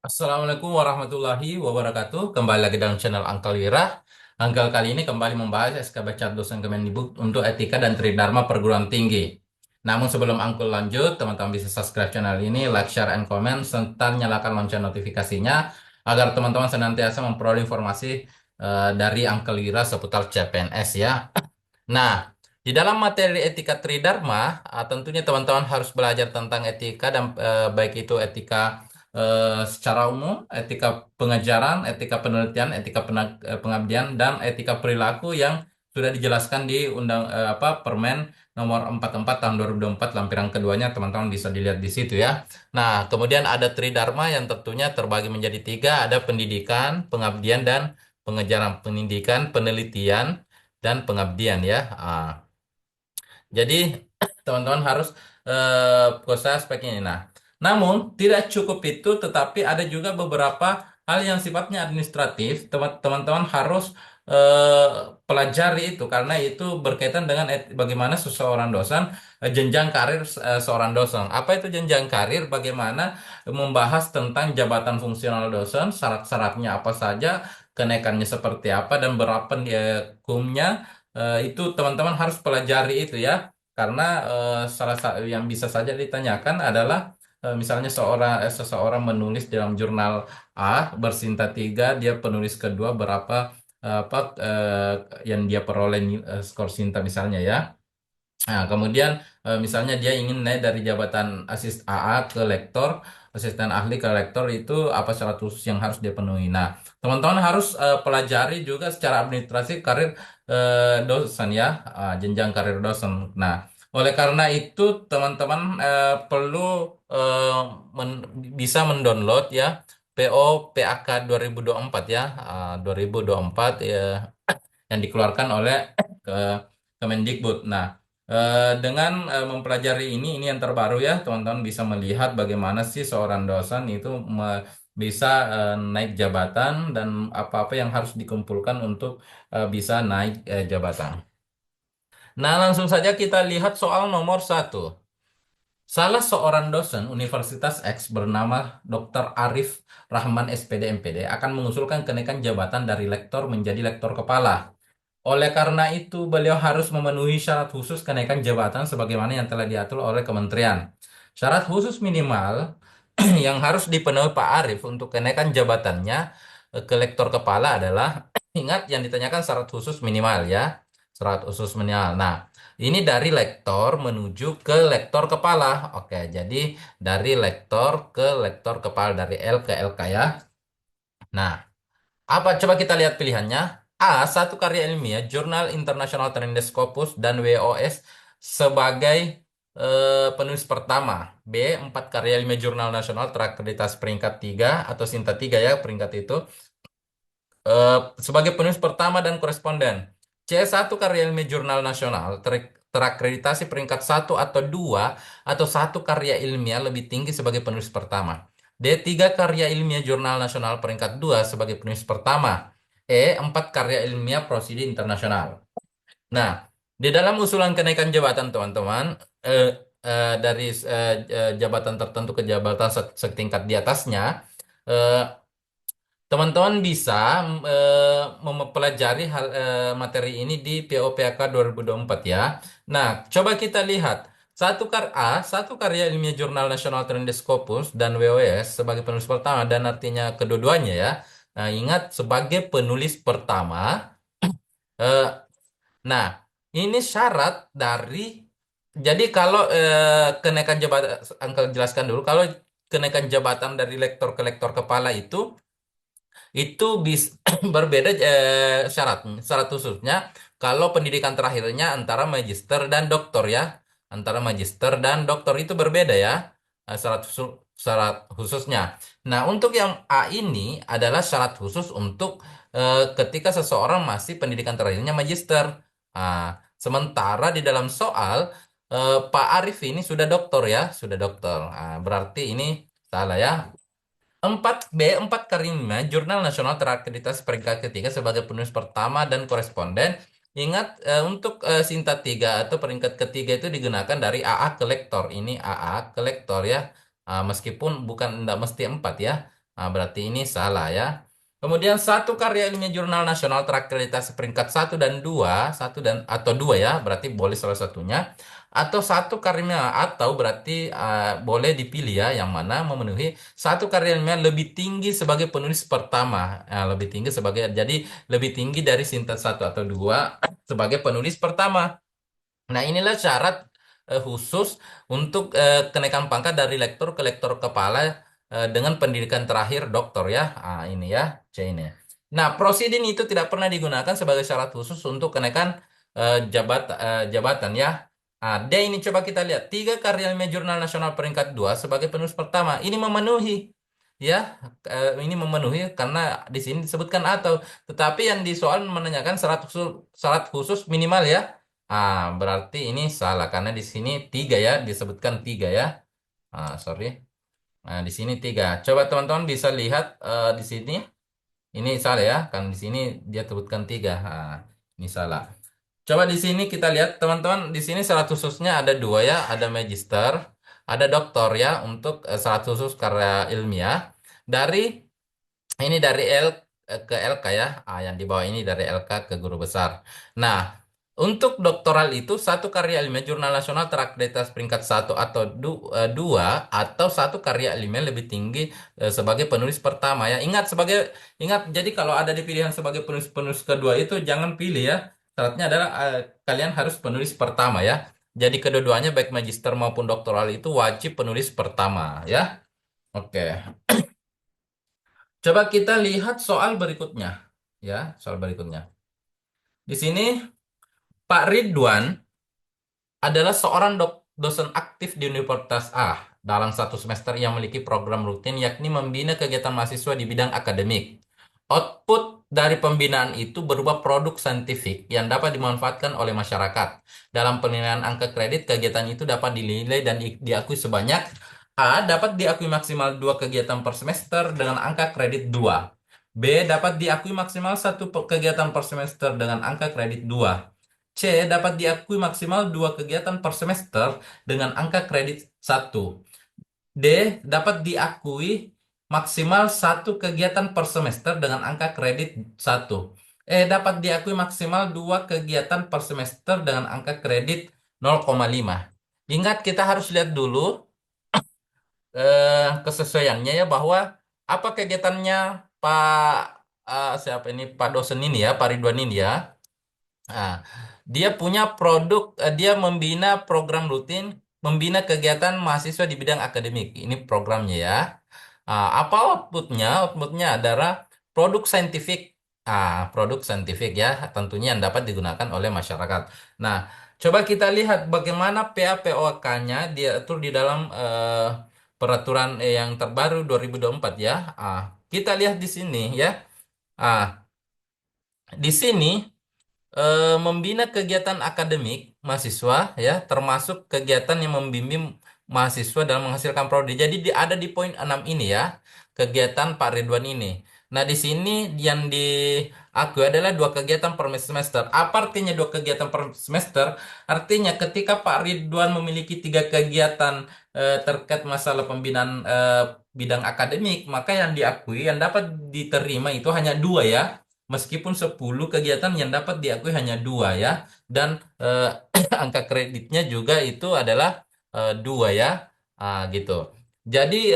Assalamualaikum warahmatullahi wabarakatuh. Kembali lagi dalam channel Angkel Wira. Angkel kali ini kembali membahas SK Baca Dosen Kemendikbud untuk Etika dan Tridharma Perguruan Tinggi. Namun sebelum Angkel lanjut, teman-teman bisa subscribe channel ini, like, share, and comment, serta nyalakan lonceng notifikasinya agar teman-teman senantiasa memperoleh informasi dari Angkel Wira seputar CPNS ya. Nah, di dalam materi etika Tridharma, tentunya teman-teman harus belajar tentang etika dan baik itu etika secara umum, etika pengajaran, etika penelitian, etika pengabdian, dan etika perilaku yang sudah dijelaskan di Permen nomor 44 tahun 2024 lampiran keduanya, teman-teman bisa dilihat di situ ya. Nah, kemudian ada Tridharma yang tentunya terbagi menjadi tiga, ada pendidikan, pengabdian, dan pengejaran. Pendidikan, penelitian, dan pengabdian ya. Jadi teman-teman harus kuasai aspek ini. Nah, namun tidak cukup itu, tetapi ada juga beberapa hal yang sifatnya administratif. Teman-teman harus eh, pelajari itu karena itu berkaitan dengan bagaimana seseorang dosen, jenjang karir seorang dosen. Apa itu jenjang karir? Bagaimana membahas tentang jabatan fungsional dosen, syarat-syaratnya apa saja, kenaikannya seperti apa, dan berapa hukumnya. Itu teman-teman harus pelajari itu ya, karena salah satu yang bisa saja ditanyakan adalah misalnya seseorang menulis dalam jurnal A bersinta 3, dia penulis kedua berapa yang dia peroleh skor Sinta misalnya ya. Nah, kemudian misalnya dia ingin naik dari jabatan AA ke lektor, asisten ahli ke lektor, itu apa syarat khusus yang harus dia penuhi. Nah, teman-teman harus pelajari juga secara administrasi karir dosen ya, jenjang karir dosen. Nah, oleh karena itu teman-teman perlu eh, men- bisa mendownload ya PO PAK 2024 ya, 2024 ya, yang dikeluarkan oleh ke Kemendikbud. Nah, dengan mempelajari ini yang terbaru ya, teman-teman bisa melihat bagaimana sih seorang dosen itu bisa naik jabatan dan apa-apa yang harus dikumpulkan untuk bisa naik jabatan. Nah, langsung saja kita lihat soal nomor satu. Salah seorang dosen Universitas X bernama Dr. Arif Rahman SPD MPD akan mengusulkan kenaikan jabatan dari lektor menjadi lektor kepala. Oleh karena itu, beliau harus memenuhi syarat khusus kenaikan jabatan sebagaimana yang telah diatur oleh kementerian. Syarat khusus minimal yang harus dipenuhi Pak Arief untuk kenaikan jabatannya ke lektor kepala adalah, ingat yang ditanyakan syarat khusus minimal ya, syarat khusus minimal. Nah, ini dari lektor menuju ke lektor kepala. Oke, jadi dari lektor ke lektor kepala, dari L ke LK ya. Nah, apa coba kita lihat pilihannya? A. Satu karya ilmiah, Jurnal International Training Scopus dan WOS sebagai penulis pertama. B. Empat karya ilmiah jurnal nasional terakreditasi peringkat 3 atau Sinta 3 ya, peringkat itu sebagai penulis pertama dan koresponden. C. Satu karya ilmiah jurnal nasional terakreditasi peringkat satu atau 2 atau satu karya ilmiah lebih tinggi sebagai penulis pertama. D. Tiga karya ilmiah jurnal nasional peringkat 2 sebagai penulis pertama. E. Empat karya ilmiah prosidi internasional. Nah, di dalam usulan kenaikan jabatan teman-teman, eh, dari jabatan tertentu ke jabatan setingkat di atasnya, eh, teman-teman bisa mempelajari materi ini di POPAK 2024 ya. Nah, coba kita lihat. Satu karya ilmiah Jurnal Nasional Training Scopus dan WOS sebagai penulis pertama, dan artinya kedua-duanya ya. Nah, ingat sebagai penulis pertama. eh, Nah, ini syarat dari, jadi kalau kenaikan jabatan, Angkel jelaskan dulu, kalau kenaikan jabatan dari lektor ke lektor kepala itu bisa berbeda syarat syarat khususnya kalau pendidikan terakhirnya antara magister dan doktor ya, antara magister dan doktor itu berbeda ya, syarat khususnya. Nah, untuk yang A ini adalah syarat khusus untuk ketika seseorang masih pendidikan terakhirnya magister. Nah, sementara di dalam soal Pak Arif ini sudah doktor ya, sudah doktor. Nah, berarti ini salah ya. Empat Karimah, Jurnal Nasional terakreditasi peringkat ketiga sebagai penulis pertama dan koresponden. Ingat, untuk Sinta 3 atau peringkat ketiga itu digunakan dari AA ke lektor. Ini AA ke lektor ya. Meskipun bukan, tidak mesti 4 ya. Berarti ini salah ya. Kemudian satu karya ilmiah jurnal nasional terakreditasi peringkat satu dan 2, satu dan atau 2 ya, berarti boleh salah satunya. Atau satu karya atau berarti boleh dipilih ya, yang mana memenuhi satu karya ilmiah lebih tinggi sebagai penulis pertama. Lebih tinggi sebagai, jadi lebih tinggi dari Sinta satu atau 2 sebagai penulis pertama. Nah, inilah syarat khusus untuk kenaikan pangkat dari lektor ke lektor kepala dengan pendidikan terakhir doktor ya. Ini ya, C ini. Nah, prosidin itu tidak pernah digunakan sebagai syarat khusus untuk kenaikan jabatan ya. D ini coba kita lihat. Tiga karya ilmiah jurnal nasional peringkat 2 sebagai penulis pertama. Ini memenuhi ya. Ini memenuhi karena di sini disebutkan atau. Tetapi yang di soal menanyakan syarat khusus minimal ya. Berarti ini salah karena di sini tiga ya, disebutkan tiga ya. Sorry. Nah, di sini tiga. Coba teman-teman bisa lihat di sini. Ini salah ya, kan di sini dia sebutkan tiga. Ini salah. Coba di sini kita lihat teman-teman. Di sini syarat khususnya ada dua ya, ada magister, ada doktor ya untuk syarat khusus karya ilmiah. Dari ini dari L ke LK ya. Yang di bawah ini dari LK ke guru besar. Nah, untuk doktoral itu satu karya ilmiah jurnal nasional terakreditasi peringkat satu atau dua atau satu karya ilmiah lebih tinggi sebagai penulis pertama ya. Ingat jadi kalau ada di pilihan sebagai penulis kedua itu jangan pilih ya. Syaratnya adalah kalian harus penulis pertama ya. Jadi kedua-duanya baik magister maupun doktoral itu wajib penulis pertama ya. Oke. Coba kita lihat soal berikutnya. Ya, soal berikutnya. Di sini Pak Ridwan adalah seorang dosen aktif di Universitas A dalam satu semester yang memiliki program rutin yakni membina kegiatan mahasiswa di bidang akademik. Output dari pembinaan itu berupa produk saintifik yang dapat dimanfaatkan oleh masyarakat. Dalam penilaian angka kredit, kegiatan itu dapat dinilai dan diakui sebanyak dapat diakui maksimal 2 kegiatan per semester dengan angka kredit 2. B. Dapat diakui maksimal satu kegiatan per semester dengan angka kredit 2. C. Dapat diakui maksimal 2 kegiatan per semester dengan angka kredit 1. D. Dapat diakui maksimal satu kegiatan per semester dengan angka kredit 1. E. Dapat diakui maksimal 2 kegiatan per semester dengan angka kredit 0,5. Ingat kita harus lihat dulu kesesuaiannya ya bahwa apa kegiatannya Pak siapa ini Pak dosen ini ya Pak Ridwan ini ya. Nah, dia punya produk, dia membina program rutin, membina kegiatan mahasiswa di bidang akademik. Ini programnya ya. Apa outputnya? Outputnya adalah produk saintifik. Produk saintifik ya, tentunya yang dapat digunakan oleh masyarakat. Nah, coba kita lihat bagaimana PAPOK-nya diatur di dalam peraturan yang terbaru 2024 ya. Kita lihat di sini ya. Ah, di sini membina kegiatan akademik mahasiswa ya termasuk kegiatan yang membimbing mahasiswa dalam menghasilkan prodi. Jadi ada di poin 6 ini ya kegiatan Pak Ridwan ini. Nah, di sini yang diakui adalah 2 kegiatan per semester. Apa artinya 2 kegiatan per semester? Artinya ketika Pak Ridwan memiliki 3 kegiatan terkait masalah pembinaan bidang akademik, maka yang diakui yang dapat diterima itu hanya 2 ya. Meskipun 10 kegiatan yang dapat diakui hanya 2 ya. Dan angka kreditnya juga itu adalah 2 ya. Gitu. Jadi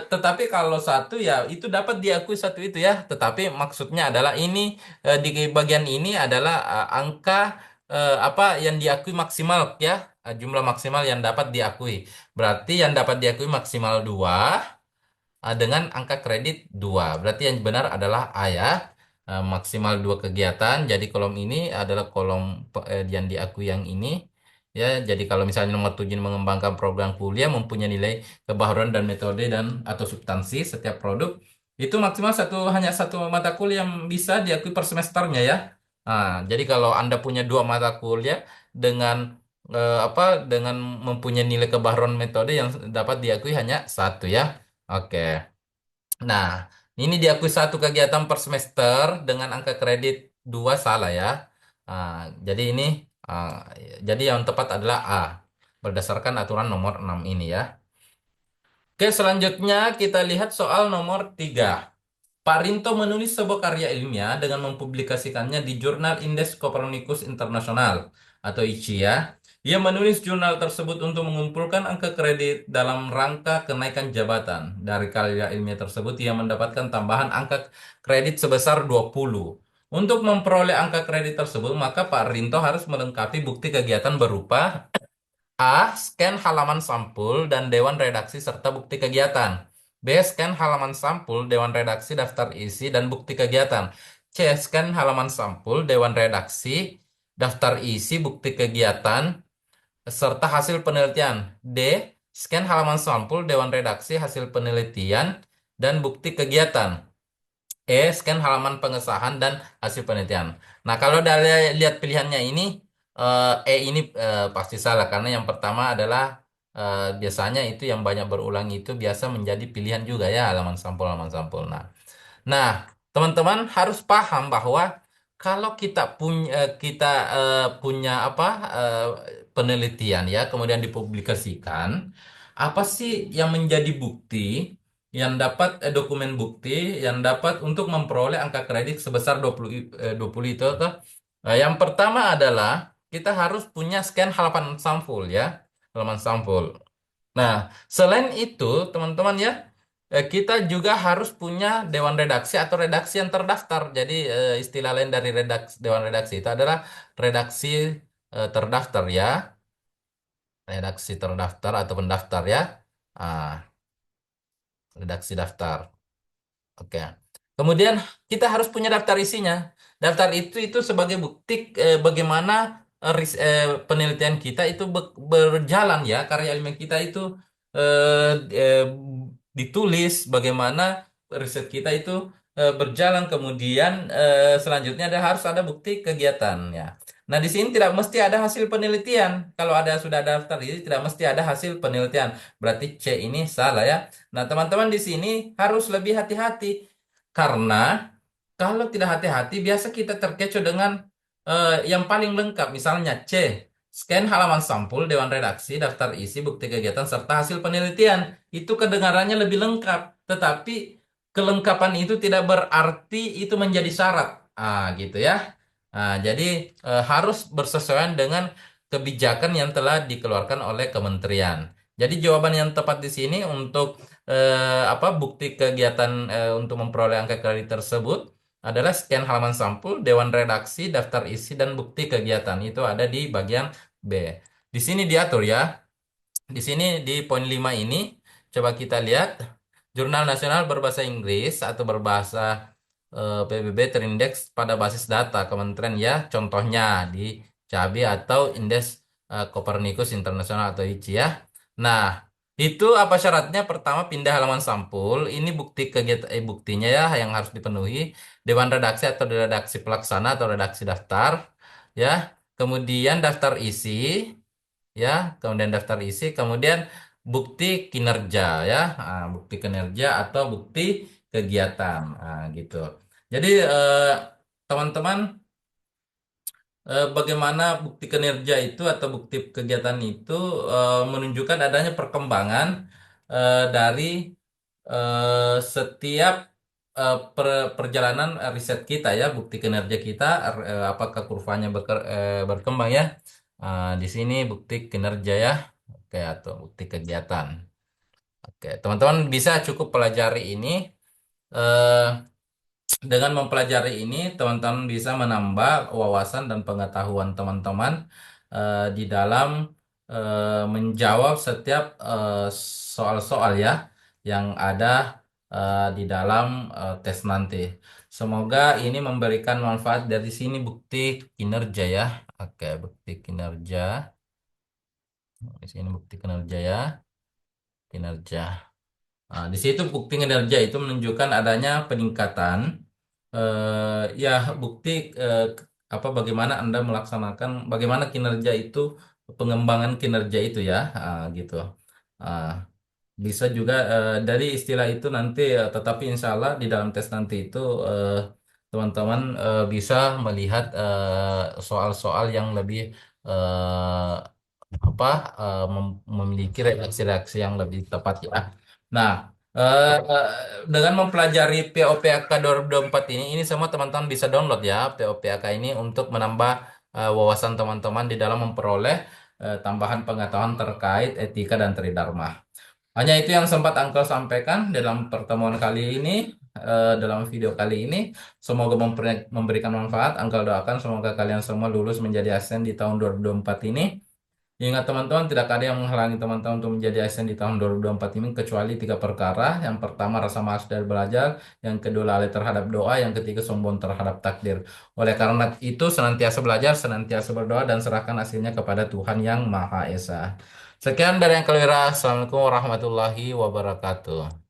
tetapi kalau satu ya itu dapat diakui satu itu ya. Tetapi maksudnya adalah ini di bagian ini adalah angka apa yang diakui maksimal ya. Jumlah maksimal yang dapat diakui. Berarti yang dapat diakui maksimal 2 dengan angka kredit 2. Berarti yang benar adalah A ya. Maksimal 2 kegiatan. Jadi kolom ini adalah kolom yang diakui yang ini. Ya, jadi kalau misalnya nomor 7 mengembangkan program kuliah mempunyai nilai kebaharuan dan metode dan atau substansi setiap produk itu maksimal hanya satu mata kuliah yang bisa diakui per semesternya ya. Jadi kalau Anda punya 2 mata kuliah dengan apa dengan mempunyai nilai kebaharuan metode yang dapat diakui hanya satu ya. Oke. Nah, ini diakui satu kegiatan per semester dengan angka kredit 2 salah ya. Ah, jadi ini ah, jadi yang tepat adalah A berdasarkan aturan nomor 6 ini ya. Oke, selanjutnya kita lihat soal nomor 3. Pak Rinto menulis sebuah karya ilmiah dengan mempublikasikannya di Jurnal Indeks Copernicus Internasional atau ICIA. Ia menulis jurnal tersebut untuk mengumpulkan angka kredit dalam rangka kenaikan jabatan. Dari karya ilmiah tersebut, ia mendapatkan tambahan angka kredit sebesar 20. Untuk memperoleh angka kredit tersebut, maka Pak Rinto harus melengkapi bukti kegiatan berupa A. Scan halaman sampul dan dewan redaksi serta bukti kegiatan. B. Scan halaman sampul, dewan redaksi, daftar isi, dan bukti kegiatan. C. Scan halaman sampul, dewan redaksi, daftar isi, bukti kegiatan, serta hasil penelitian. D. Scan halaman sampul, dewan redaksi, hasil penelitian, dan bukti kegiatan. Scan halaman pengesahan dan hasil penelitian. Nah, kalau dari lihat pilihannya ini, ini pasti salah karena yang pertama adalah biasanya itu yang banyak berulang itu biasa menjadi pilihan juga ya halaman sampul halaman sampul. Nah, teman-teman harus paham bahwa kalau kita punya apa penelitian ya, kemudian dipublikasikan, apa sih yang menjadi bukti yang dapat dokumen bukti yang dapat untuk memperoleh angka kredit sebesar 20 itu tuh. Yang pertama adalah kita harus punya scan halaman sampul ya, halaman sampul. Nah, selain itu, teman-teman ya, kita juga harus punya dewan redaksi atau redaksi yang terdaftar. Jadi, istilah lain dari dewan redaksi itu adalah redaksi terdaftar ya, redaksi terdaftar atau pendaftar ya. Ah, redaksi daftar. Oke. Kemudian kita harus punya daftar isinya. Daftar itu sebagai bukti bagaimana penelitian kita itu berjalan ya, karya ilmiah kita itu ditulis, bagaimana riset kita itu berjalan. Kemudian selanjutnya harus ada bukti kegiatannya. Nah, di sini tidak mesti ada hasil penelitian. Kalau sudah ada daftar ini tidak mesti ada hasil penelitian. Berarti C ini salah ya. Nah, teman-teman di sini harus lebih hati-hati karena kalau tidak hati-hati biasa kita terkecoh dengan yang paling lengkap. Misalnya C, scan halaman sampul, dewan redaksi, daftar isi, bukti kegiatan, serta hasil penelitian. Itu kedengarannya lebih lengkap, tetapi kelengkapan itu tidak berarti itu menjadi syarat. Gitu ya. Jadi harus bersesuaian dengan kebijakan yang telah dikeluarkan oleh kementerian. Jadi jawaban yang tepat di sini untuk apa bukti kegiatan untuk memperoleh angka kredit tersebut adalah scan halaman sampul, dewan redaksi, daftar isi, dan bukti kegiatan. Itu ada di bagian B. Di sini diatur ya. Di sini di poin 5 ini, coba kita lihat. Jurnal nasional berbahasa Inggris atau berbahasa PBB terindeks pada basis data kementerian ya. Contohnya di CABI atau Indeks Copernicus Internasional atau ICI ya. Nah, itu apa syaratnya? Pertama, pindah halaman sampul. Ini bukti kegiatan buktinya ya yang harus dipenuhi. Dewan redaksi atau redaksi pelaksana atau redaksi daftar ya. Kemudian daftar isi ya, kemudian daftar isi, kemudian bukti kinerja ya, bukti kinerja atau bukti kegiatan, gitu. Jadi teman-teman, bagaimana bukti kinerja itu atau bukti kegiatan itu menunjukkan adanya perkembangan dari setiap perjalanan riset kita ya, bukti kinerja kita, apakah kurvanya berkembang ya. Di sini bukti kinerja ya, oke, atau bukti kegiatan. Oke, teman-teman bisa cukup pelajari ini. Eh, dengan mempelajari ini, teman-teman bisa menambah wawasan dan pengetahuan teman-teman di dalam menjawab setiap soal-soal ya yang ada di dalam tes nanti. Semoga ini memberikan manfaat dari sini bukti kinerja ya. Oke, bukti kinerja. Di sini bukti kinerja ya, kinerja. Di situ bukti kinerja itu menunjukkan adanya peningkatan ya bukti bagaimana Anda melaksanakan bagaimana kinerja itu pengembangan kinerja itu ya gitu. Ah, Bisa juga dari istilah itu nanti tetapi insya Allah di dalam tes nanti itu teman-teman bisa melihat soal-soal yang lebih eh, apa memiliki reaksi-reaksi yang lebih tepat ya. Nah, eh, dengan mempelajari POPAK 2024 ini semua teman-teman bisa download ya POPAK ini untuk menambah wawasan teman-teman di dalam memperoleh tambahan pengetahuan terkait etika dan tridharma. Hanya itu yang sempat Uncle sampaikan dalam pertemuan kali ini, dalam video kali ini. Semoga memberikan manfaat. Uncle doakan semoga kalian semua lulus menjadi ASN di tahun 2024 ini. Ingat teman-teman, tidak ada yang menghalangi teman-teman untuk menjadi ASN di tahun 2024 ini kecuali tiga perkara. Yang pertama, rasa malas dari belajar. Yang kedua, lalai terhadap doa. Yang ketiga, sombong terhadap takdir. Oleh karena itu, senantiasa belajar, senantiasa berdoa, dan serahkan hasilnya kepada Tuhan Yang Maha Esa. Sekian dari yang kelira. Assalamualaikum warahmatullahi wabarakatuh.